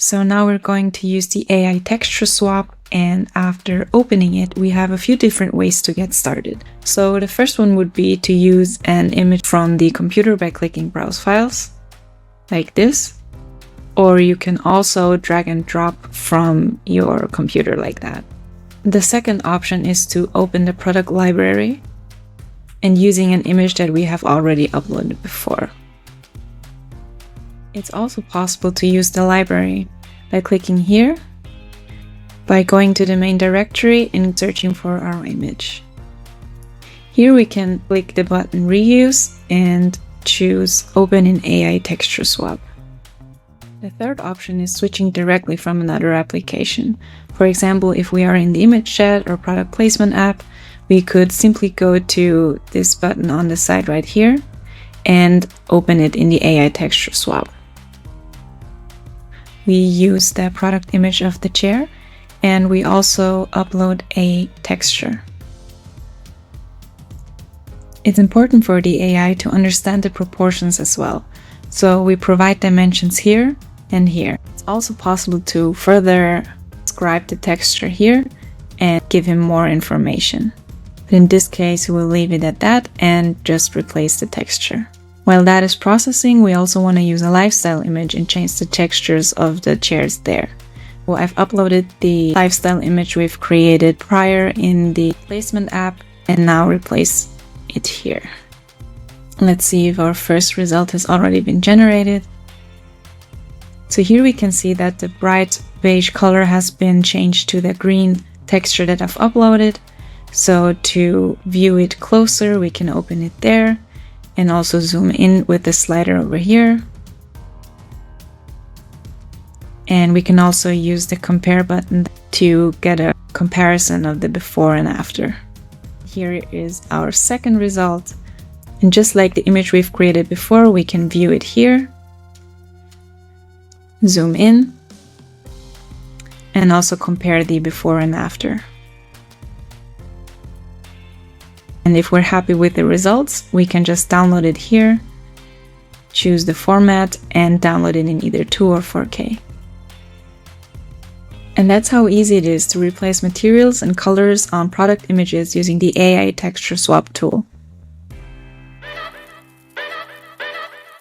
So now we're going to use the AI texture swap, and after opening it, we have a few different ways to get started. So the first one would be to use an image from the computer by clicking Browse Files, like this. Or you can also drag and drop from your computer like that. The second option is to open the product library and using an image that we have already uploaded before. It's also possible to use the library by clicking here, by going to the main directory and searching for our image. Here we can click the button Reuse and choose Open in AI Texture Swap. The third option is switching directly from another application. For example, if we are in the image chat or product placement app, we could simply go to this button on the side right here and open it in the AI texture swap. We use the product image of the chair and we also upload a texture. It's important for the AI to understand the proportions as well. So we provide dimensions here and here. It's also possible to further describe the texture here and give him more information. But in this case, we'll leave it at that and just replace the texture. While that is processing, we also want to use a lifestyle image and change the textures of the chairs there. Well, I've uploaded the lifestyle image we've created prior in the placement app and now replace it here. Let's see if our first result has already been generated. So here we can see that the bright beige color has been changed to the green texture that I've uploaded. So to view it closer, we can open it there and also zoom in with the slider over here. And we can also use the compare button to get a comparison of the before and after. Here is our second result. And just like the image we've created before, we can view it here, zoom in, and also compare the before and after. And if we're happy with the results, we can just download it here, choose the format, and download it in either 2 or 4K. And that's how easy it is to replace materials and colors on product images using the AI texture swap tool.